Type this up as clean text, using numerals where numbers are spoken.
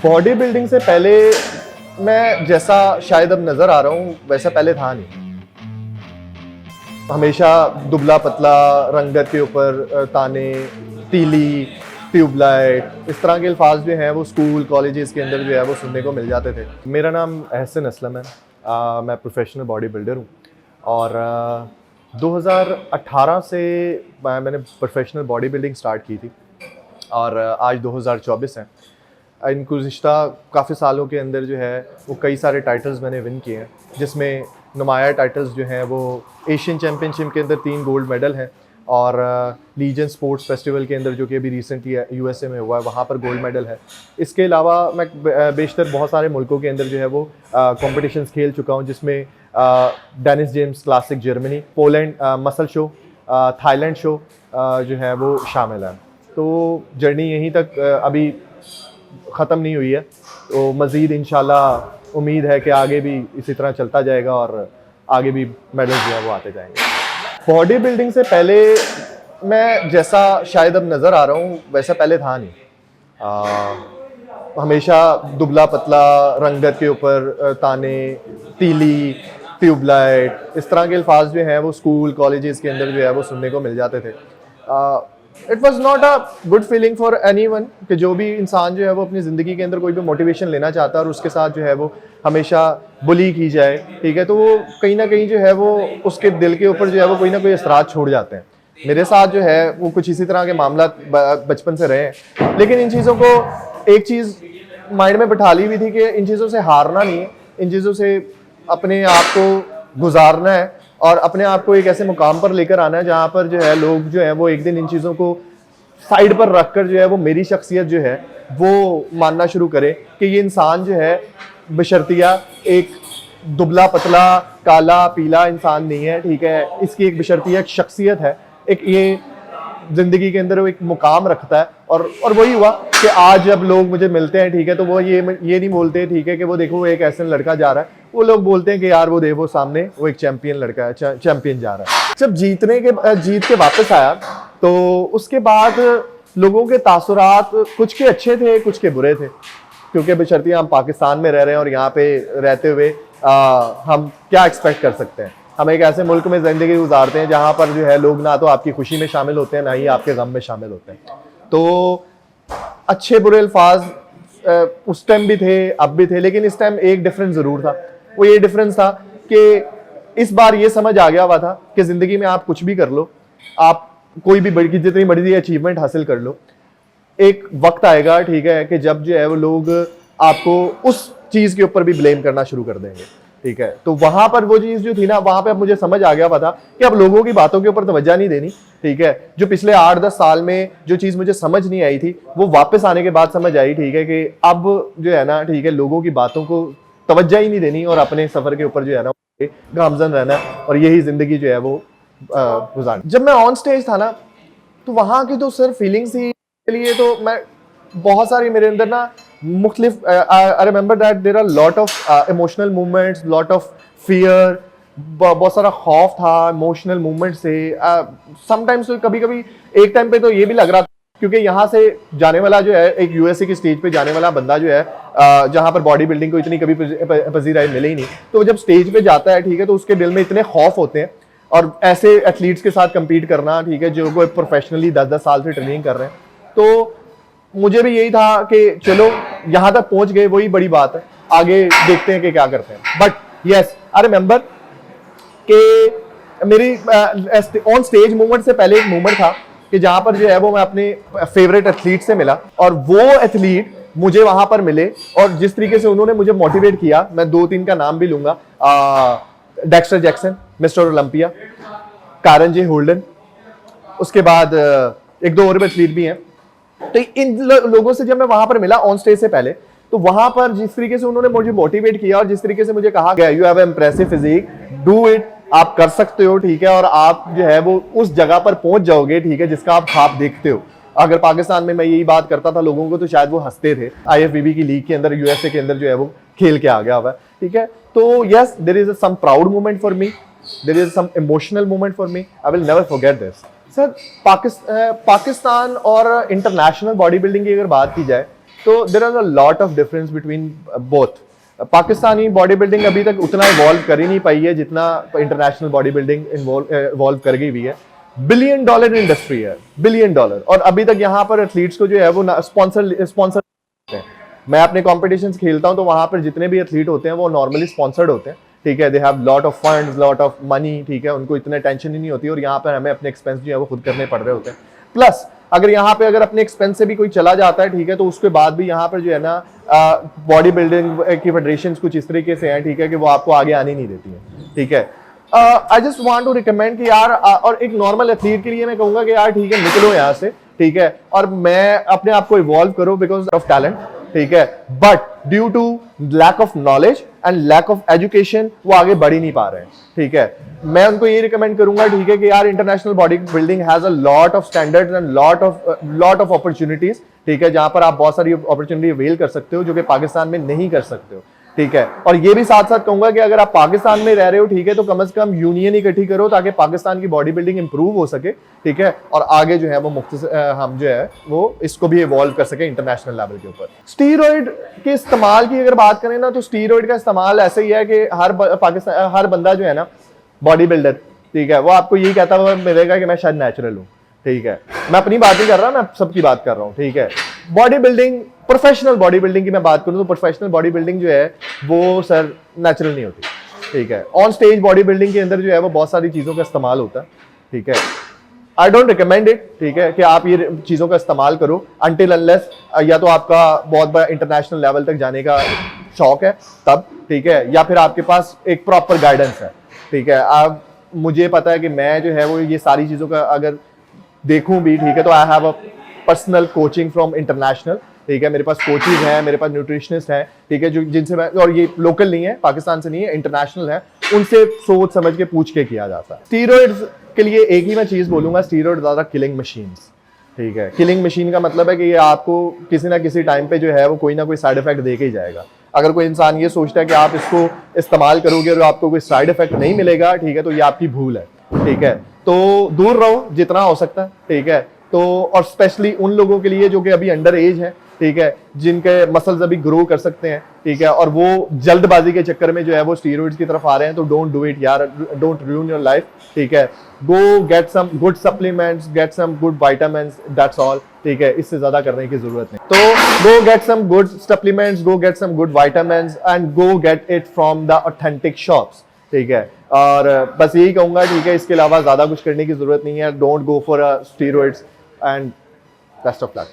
Body building से पहले मैं जैसा शायद अब नज़र आ रहा हूँ वैसा पहले था नहीं। हमेशा दुबला पतला, रंगत के ऊपर ताने, तीली, ट्यूबलाइट, इस तरह के अल्फाज जो हैं वो स्कूल कॉलेजेस के अंदर जो है वो सुनने को मिल जाते थे। मेरा नाम अहसन असलम है। मैं प्रोफेशनल बॉडी बिल्डर हूँ और 2018 से मैंने प्रोफेशनल बॉडी बिल्डिंग स्टार्ट की थी और आज 2024 है। इन गुज़िश्ता काफ़ी सालों के अंदर जो है वो कई सारे टाइटल्स मैंने विन किए हैं, जिसमें नुमाया टाइटल्स जो हैं वो एशियन चैम्पियनशिप के अंदर 3 गोल्ड मेडल हैं और लीजन स्पोर्ट्स फेस्टिवल के अंदर जो कि अभी रिसेंटली यूएसए में हुआ है वहाँ पर गोल्ड मेडल है। इसके अलावा मैं बेशतर बहुत सारे मुल्कों के अंदर जो है वो कॉम्पिटिशन्स खेल चुका हूँ, जिसमें Dennis James Classic Germany, Poland muscle show, Thailand show जो है वो शामिल है। तो जर्नी यहीं तक अभी ख़त्म नहीं हुई है, तो मज़ीद इंशाल्लाह उम्मीद है कि आगे भी इसी तरह चलता जाएगा और आगे भी मेडल्स जो है वो आते जाएंगे। बॉडी बिल्डिंग से पहले मैं जैसा शायद अब नज़र आ रहा हूँ वैसा पहले था नहीं। हमेशा दुबला पतला, रंगत के ऊपर ताने, तीली, ट्यूबलाइट, इस तरह के अल्फाज जो हैं वो स्कूल कॉलेजेस के अंदर जो है वो सुनने को मिल जाते थे। It was not a good feeling for any one कि जो भी इंसान जो है वो अपनी ज़िंदगी के अंदर कोई भी मोटिवेशन लेना चाहता है और उसके साथ जो है वो हमेशा बुली की जाए, ठीक है, तो वो कहीं ना कहीं जो है वो उसके दिल के ऊपर जो है वो कोई ना कोई असरात छोड़ जाते हैं। मेरे साथ जो है वो कुछ इसी तरह के मामला बचपन से रहे हैं, लेकिन इन चीज़ों को एक चीज़ माइंड में बिठा ली हुई थी कि इन चीज़ों से हारना नहीं है, इन चीज़ों से अपने आप को गुजारना है और अपने आप को एक ऐसे मुकाम पर लेकर आना है जहाँ पर जो है लोग जो है वो एक दिन इन चीज़ों को साइड पर रखकर जो है वो मेरी शख्सियत जो है वो मानना शुरू करे कि ये इंसान जो है बशर्तिया एक दुबला पतला काला पीला इंसान नहीं है, ठीक है, इसकी एक बशर्तिया एक शख्सियत है, एक ये ज़िंदगी के अंदर वो एक मुकाम रखता है। और वही हुआ कि आज जब लोग मुझे मिलते हैं, ठीक है, तो वो ये नहीं बोलते, ठीक है, कि वो देखो वो एक ऐसा लड़का जा रहा है, वो लोग बोलते हैं कि यार वो देखो सामने वो एक चैंपियन लड़का है, चैंपियन जा रहा है। जब जीत के वापस आया तो उसके बाद लोगों के तासुरात कुछ के अच्छे थे कुछ के बुरे थे, क्योंकि बशर्तिया हम पाकिस्तान में रह रहे हैं और यहाँ पे रहते हुए हम क्या एक्सपेक्ट कर सकते हैं। हम एक ऐसे मुल्क में ज़िंदगी गुजारते हैं जहाँ पर जो है लोग ना तो आपकी खुशी में शामिल होते हैं ना ही आपके गम में शामिल होते हैं। तो अच्छे बुरे अल्फाज उस टाइम भी थे अब भी थे, लेकिन इस टाइम एक डिफरेंस ज़रूर था। वो ये डिफरेंस था कि इस बार ये समझ आ गया हुआ था कि ज़िंदगी में आप कुछ भी कर लो, आप कोई भी जितनी बड़ी अचीवमेंट हासिल कर लो, एक वक्त आएगा, ठीक है, कि जब जो है वो लोग आपको उस चीज़ के ऊपर भी ब्लेम करना शुरू कर देंगे, ठीक है। तो वहाँ पर वो चीज़ जो थी ना, वहाँ पे अब मुझे समझ आ गया हुआ था कि अब लोगों की बातों के ऊपर तवज्जो नहीं देनी, ठीक है। जो पिछले 8-10 साल में जो चीज़ मुझे समझ नहीं आई थी वो वापस आने के बाद समझ आई, ठीक है, कि अब जो है ना, ठीक है, लोगों की बातों को तवज्जो ही नहीं देनी और अपने सफ़र के ऊपर जो है ना गामजन रहना और यही ज़िंदगी जो है वो गुजारनी। जब मैं ऑन स्टेज था ना तो वहाँ की तो सिर्फ फीलिंग्स ही के लिए तो मैं बहुत सारी मेरे अंदर ना मुख्तलिफ I remember that there are lot of emotional movements, lot of fear, बहुत सारा खौफ था इमोशनल मूवमेंट से। समटाइम्स तो कभी एक टाइम पे तो ये भी लग रहा था, क्योंकि यहाँ से जाने वाला जो है एक यूएसए की स्टेज पे जाने वाला बंदा जो है जहाँ पर बॉडी बिल्डिंग को इतनी कभी पजीराई मिले ही नहीं, तो वो जब स्टेज पे जाता है, ठीक है, तो उसके दिल में इतने खौफ होते हैं और ऐसे एथलीट्स के साथ कंपीट करना, ठीक है, जो वो प्रोफेशनली 10-10 साल से ट्रेनिंग कर रहे हैं। तो मुझे भी यही था कि चलो यहाँ तक पहुँच गए, वही बड़ी बात है, आगे देखते हैं कि क्या करते हैं। बट यस, आई रिमेंबर कि मेरी ऑन स्टेज मूवमेंट से पहले एक मूवमेंट था कि जहाँ पर जो है वो मैं अपने फेवरेट एथलीट से मिला और वो एथलीट मुझे वहाँ पर मिले और जिस तरीके से उन्होंने मुझे मोटिवेट किया, मैं 2-3 का नाम भी लूँगा, डेक्स्टर जैक्सन, मिस्टर ओलंपिया, कारन जे होल्डन, उसके बाद 1-2 और एथलीट भी हैं। तो इन लोगों से जब मैं वहां पर मिला ऑन स्टेज से पहले, तो वहां पर जिस तरीके से उन्होंने मुझे मोटिवेट किया और जिस तरीके से मुझे कहा गया you have impressive physique, do it, आप कर सकते हो, ठीक है, और आप जो है वो उस जगह पर पहुंच जाओगे, ठीक है, जिसका आप ख्वाब देखते हो। अगर पाकिस्तान में मैं यही बात करता था लोगों को तो शायद वो हंसते थे। IFBB की लीग के अंदर यूएसए के अंदर जो है वो खेल के आ गया हुआ है, ठीक है। तो yes, there is some proud moment for me, there is some emotional moment for me, I will never forget this. Sir, Pakistan और इंटरनेशनल बॉडी बिल्डिंग की अगर बात की जाए तो there are a lot of difference between both. Pakistani bodybuilding अभी तक उतना इवॉल्व कर ही नहीं पाई है जितना इंटरनेशनल बॉडी बिल्डिंग इवॉल्व कर गई हुई है। $1 बिलियन इंडस्ट्री है, $1 बिलियन, और अभी तक यहाँ पर एथलीट्स को जो है वो स्पॉन्सर हैं। मैं अपने कॉम्पिटिशन्स खेलता हूँ तो वहां पर जितने भी एथलीट होते हैं वो नॉर्मली स्पॉन्सर्ड होते हैं, ठीक है। They have lot of funds, lot of money, ठीक है। उनको इतने टेंशन ही नहीं होती, और यहाँ पर हमें अपने एक्सपेंस जो है वो खुद करने पड़ रहे होते हैं। प्लस अगर यहाँ पे अगर अपने एक्सपेंस से भी कोई चला जाता है, ठीक है, तो उसके बाद भी यहाँ पर जो है ना बॉडी बिल्डिंग की फेडरेशन कुछ इस तरीके से हैं, ठीक है, कि वो आपको आगे आने नहीं देती है, ठीक है। I just want to recommend कि यार और एक नॉर्मल एथलीट के लिए मैं कहूंगा कि यार ठीक है, निकलो यहाँ से, ठीक है, और मैं अपने आप को इवॉल्व करो बिकॉज ऑफ टैलेंट, ठीक है, but due to lack of knowledge and lack of education वो आगे बढ़ ही नहीं पा रहे हैं, ठीक है। मैं उनको ये रिकमेंड करूंगा, ठीक है, कि यार international body building has a lot of standards and lot of opportunities, ठीक है, जहां पर आप बहुत सारी अपॉर्चुनिटी अवेल कर सकते हो जो कि पाकिस्तान में नहीं कर सकते हो, ठीक है। और ये भी साथ साथ कहूंगा कि अगर आप पाकिस्तान में रह रहे हो, ठीक है, तो कम से कम यूनियन इकट्ठी करो ताकि पाकिस्तान की बॉडी बिल्डिंग इंप्रूव हो सके, ठीक है, और आगे जो है वो हम जो है वो इसको भी इवॉल्व कर सके इंटरनेशनल लेवल के ऊपर। स्टीरॉइड के इस्तेमाल की अगर बात करें ना, तो स्टीरॉइड का इस्तेमाल ऐसे ही है कि हर बंदा जो है ना बॉडी बिल्डर, ठीक है, वो आपको यही कहता हुआ मिलेगा कि मैं शायद नेचुरल हूँ, ठीक है। मैं अपनी बात नहीं कर रहा, मैं सबकी बात कर रहा हूँ, ठीक है। Body building, professional body building की मैं बात करूं तो प्रोफेशनल बॉडी बिल्डिंग जो है वो सर नेचुरल नहीं होती, ठीक है। ऑन स्टेज बॉडी बिल्डिंग के अंदर जो है वो बहुत सारी चीजों का इस्तेमाल होता है, ठीक है। आई डोंट रिकमेंड इट, ठीक है, कि आप ये चीजों का इस्तेमाल करो अनटिल अनलेस या तो आपका बहुत बड़ा इंटरनेशनल लेवल तक जाने का शौक है तब, ठीक है, या फिर आपके पास एक प्रॉपर गाइडेंस है, ठीक है। आप मुझे पता है कि मैं जो है वो ये सारी चीजों का अगर देखूं भी, ठीक है, तो I have a personal coaching from international, ठीक है। मेरे पास कोचेज हैं, मेरे पास न्यूट्रिशनिस्ट हैं, ठीक है, जो जिनसे मैं, और ये लोकल नहीं है, पाकिस्तान से नहीं है, इंटरनेशनल है, उनसे सोच समझ के पूछ के किया जाता है। स्टीरॉइड्स के लिए एक ही मैं चीज बोलूंगा, स्टीरॉइड ज्यादा किलिंग मशीन्स, ठीक है। किलिंग मशीन का मतलब है कि ये आपको किसी ना किसी टाइम पे जो है वो कोई ना कोई साइड इफेक्ट दे के ही जाएगा। अगर कोई इंसान ये सोचता है कि आप इसको इस्तेमाल करोगे और आपको कोई साइड इफेक्ट नहीं मिलेगा, ठीक है, तो ये आपकी भूल है, ठीक है। तो दूर रहो जितना हो सकता है, ठीक है। तो और स्पेशली उन लोगों के लिए जो कि अभी अंडर एज है, ठीक है, जिनके मसल्स अभी ग्रो कर सकते हैं, ठीक है, और वो जल्दबाजी के चक्कर में जो है वो स्टीरॉइड्स की तरफ आ रहे हैं, तो डोंट डू इट यार, डोंट ruin योर लाइफ, ठीक है। Go get some good supplements, get some good vitamins, that's all, ठीक है, इससे ज्यादा करने की जरूरत नहीं। तो go get some good supplements, go get some good vitamins and go get it from the authentic shops, ठीक है। और बस यही कहूंगा, ठीक है, इसके अलावा ज्यादा कुछ करने की जरूरत नहीं है। Don't go for steroids and best of luck.